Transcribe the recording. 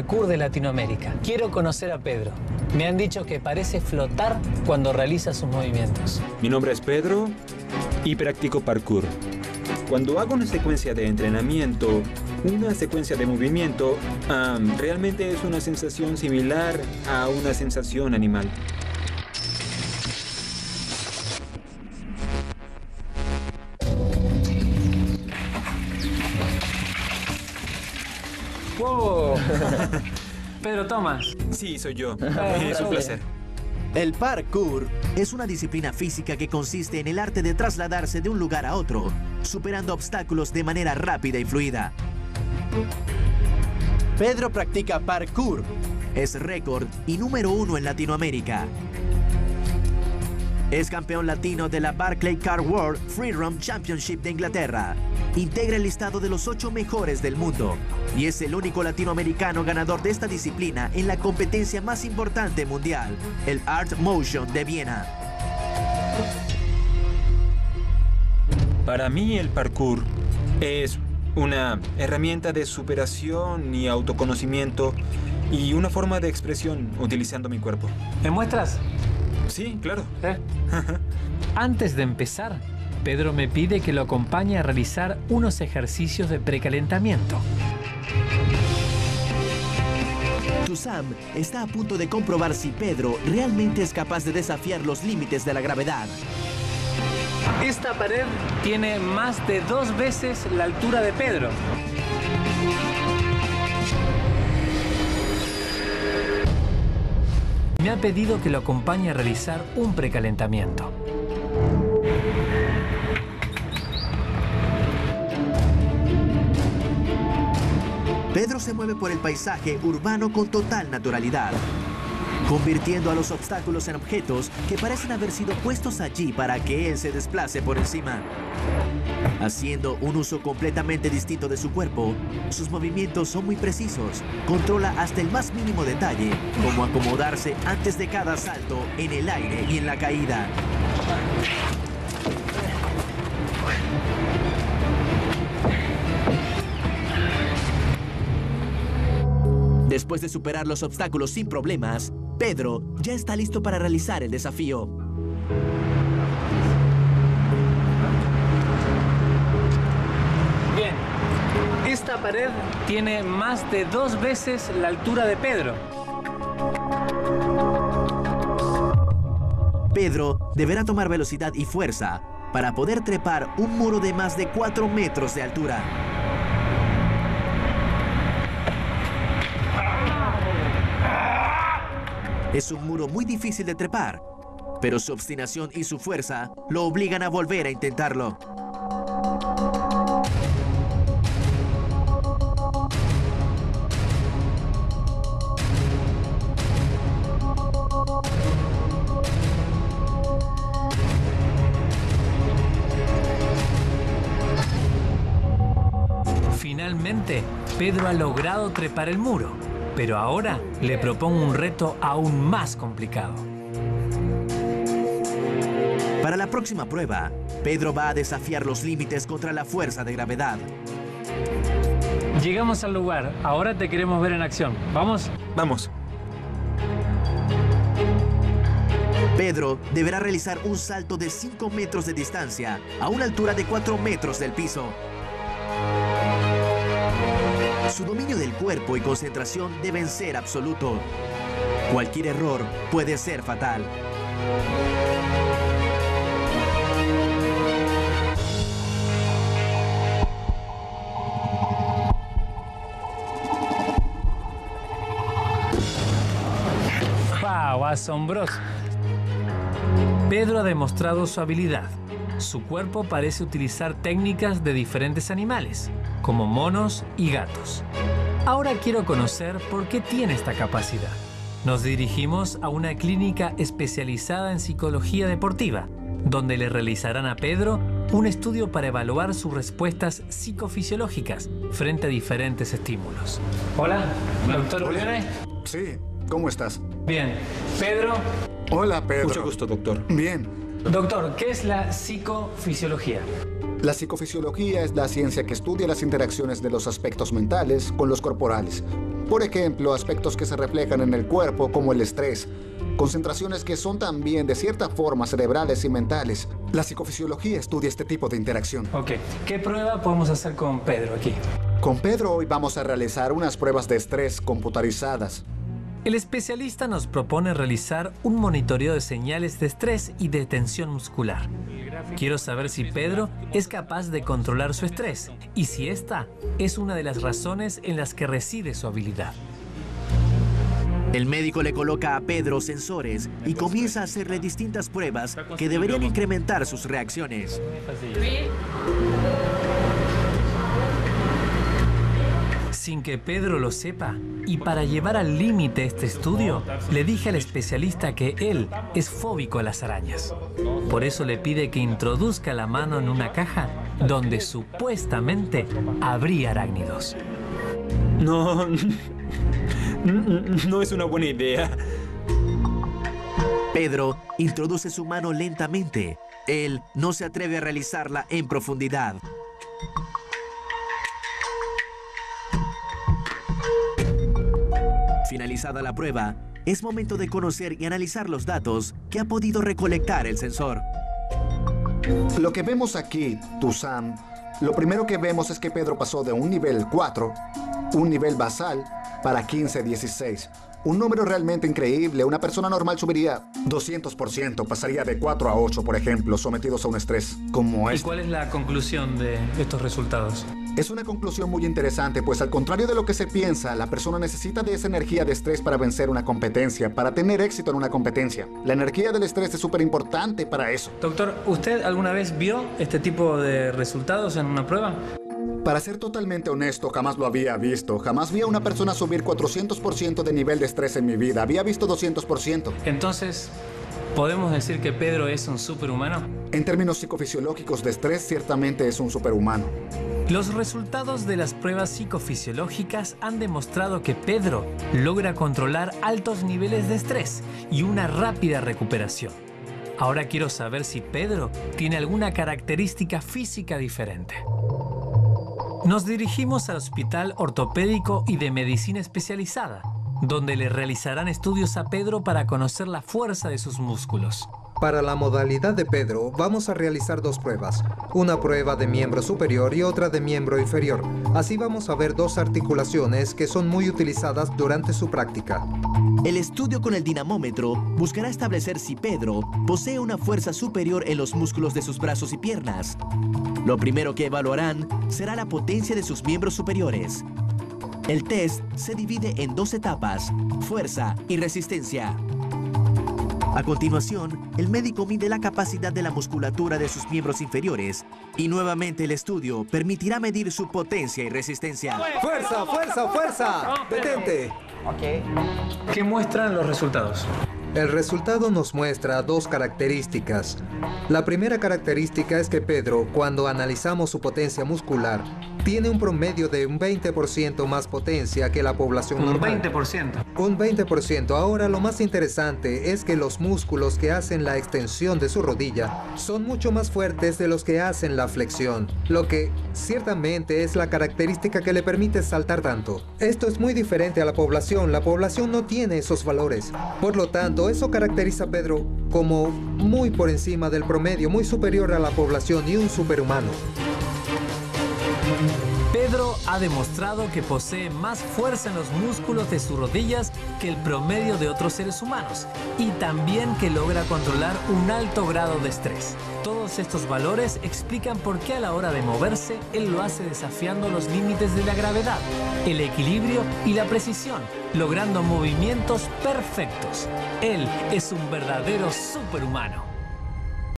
parkour de Latinoamérica. Quiero conocer a Pedro. Me han dicho que parece flotar cuando realiza sus movimientos. Mi nombre es Pedro y practico parkour. Cuando hago una secuencia de entrenamiento, una secuencia de movimiento, realmente es una sensación similar a una sensación animal. ¡Wow! Pedro Tomás. Sí, soy yo. Ah, Es un placer. El parkour es una disciplina física que consiste en el arte de trasladarse de un lugar a otro, superando obstáculos de manera rápida y fluida. Pedro practica parkour. Es récord y número 1 en Latinoamérica. Es campeón latino de la Barclaycard World Freerun Championship de Inglaterra. Integra el listado de los 8 mejores del mundo y es el único latinoamericano ganador de esta disciplina en la competencia más importante mundial, el Art Motion de Viena. Para mí el parkour es una herramienta de superación y autoconocimiento y una forma de expresión utilizando mi cuerpo. ¿Me muestras? Sí, claro. Antes de empezar, Pedro me pide que lo acompañe a realizar unos ejercicios de precalentamiento. Tusam está a punto de comprobar si Pedro realmente es capaz de desafiar los límites de la gravedad. Esta pared tiene más de 2 veces la altura de Pedro. Me ha pedido que lo acompañe a realizar un precalentamiento. Pedro se mueve por el paisaje urbano con total naturalidad, convirtiendo a los obstáculos en objetos que parecen haber sido puestos allí para que él se desplace por encima. Haciendo un uso completamente distinto de su cuerpo, sus movimientos son muy precisos. Controla hasta el más mínimo detalle, como acomodarse antes de cada salto en el aire y en la caída. Después de superar los obstáculos sin problemas, Pedro ya está listo para realizar el desafío. Bien, esta pared tiene más de 2 veces la altura de Pedro. Pedro deberá tomar velocidad y fuerza para poder trepar un muro de más de 4 metros de altura. Es un muro muy difícil de trepar, pero su obstinación y su fuerza lo obligan a volver a intentarlo. Finalmente, Pedro ha logrado trepar el muro, pero ahora le propongo un reto aún más complicado. Para la próxima prueba, Pedro va a desafiar los límites contra la fuerza de gravedad. Llegamos al lugar, ahora te queremos ver en acción. ¿Vamos? Vamos. Pedro deberá realizar un salto de 5 metros de distancia a una altura de 4 metros del piso. Su dominio del cuerpo y concentración deben ser absoluto. Cualquier error puede ser fatal. ¡Wow! Asombroso. Pedro ha demostrado su habilidad. Su cuerpo parece utilizar técnicas de diferentes animales, como monos y gatos. Ahora quiero conocer por qué tiene esta capacidad. Nos dirigimos a una clínica especializada en psicología deportiva, donde le realizarán a Pedro un estudio para evaluar sus respuestas psicofisiológicas frente a diferentes estímulos. Hola, doctor Urione. Sí, ¿cómo estás? Bien. Pedro. Hola, Pedro. Mucho gusto, doctor. Bien. Doctor, ¿qué es la psicofisiología? La psicofisiología es la ciencia que estudia las interacciones de los aspectos mentales con los corporales. Por ejemplo, aspectos que se reflejan en el cuerpo como el estrés, concentraciones que son también de cierta forma cerebrales y mentales. La psicofisiología estudia este tipo de interacción. Ok, ¿qué prueba podemos hacer con Pedro aquí? Con Pedro hoy vamos a realizar unas pruebas de estrés computarizadas. El especialista nos propone realizar un monitoreo de señales de estrés y de tensión muscular. Quiero saber si Pedro es capaz de controlar su estrés y si esta es una de las razones en las que reside su habilidad. El médico le coloca a Pedro sensores y comienza a hacerle distintas pruebas que deberían incrementar sus reacciones. Sin que Pedro lo sepa, y para llevar al límite este estudio, le dije al especialista que él es fóbico a las arañas. Por eso le pide que introduzca la mano en una caja donde supuestamente habría arácnidos. No, no es una buena idea. Pedro introduce su mano lentamente. Él no se atreve a realizarla en profundidad. Finalizada la prueba, es momento de conocer y analizar los datos que ha podido recolectar el sensor. Lo que vemos aquí, Sam, lo primero que vemos es que Pedro pasó de un nivel 4, un nivel basal, para 15-16. Un número realmente increíble. Una persona normal subiría 200%, pasaría de 4 a 8, por ejemplo, sometidos a un estrés como ¿Y este. cuál es la conclusión de estos resultados? Es una conclusión muy interesante, pues al contrario de lo que se piensa, la persona necesita de esa energía de estrés para vencer una competencia, para tener éxito en una competencia. La energía del estrés es súper importante para eso. Doctor, ¿usted alguna vez vio este tipo de resultados en una prueba? Para ser totalmente honesto, jamás lo había visto. Jamás vi a una persona subir 400% de nivel de estrés en mi vida. Había visto 200%. Entonces, ¿podemos decir que Pedro es un superhumano? En términos psicofisiológicos de estrés, ciertamente es un superhumano. Los resultados de las pruebas psicofisiológicas han demostrado que Pedro logra controlar altos niveles de estrés y una rápida recuperación. Ahora quiero saber si Pedro tiene alguna característica física diferente. Nos dirigimos al Hospital Ortopédico y de Medicina Especializada, donde le realizarán estudios a Pedro para conocer la fuerza de sus músculos. Para la modalidad de Pedro, vamos a realizar dos pruebas. Una prueba de miembro superior y otra de miembro inferior. Así vamos a ver dos articulaciones que son muy utilizadas durante su práctica. El estudio con el dinamómetro buscará establecer si Pedro posee una fuerza superior en los músculos de sus brazos y piernas. Lo primero que evaluarán será la potencia de sus miembros superiores. El test se divide en dos etapas: fuerza y resistencia. A continuación, el médico mide la capacidad de la musculatura de sus miembros inferiores y nuevamente el estudio permitirá medir su potencia y resistencia. ¡Fuerza, fuerza, fuerza! ¡Detente! ¿Qué muestran los resultados? El resultado nos muestra dos características. La primera característica es que Pedro, cuando analizamos su potencia muscular, tiene un promedio de un 20% más potencia que la población normal. Un 20%. Un 20%. Ahora lo más interesante es que los músculos que hacen la extensión de su rodilla son mucho más fuertes de los que hacen la flexión, lo que ciertamente es la característica que le permite saltar tanto. Esto es muy diferente a la población. La población no tiene esos valores. Por lo tanto, eso caracteriza a Pedro como muy por encima del promedio, muy superior a la población y un superhumano. Pedro ha demostrado que posee más fuerza en los músculos de sus rodillas que el promedio de otros seres humanos y también que logra controlar un alto grado de estrés. Todos estos valores explican por qué a la hora de moverse, él lo hace desafiando los límites de la gravedad, el equilibrio y la precisión, logrando movimientos perfectos. Él es un verdadero superhumano.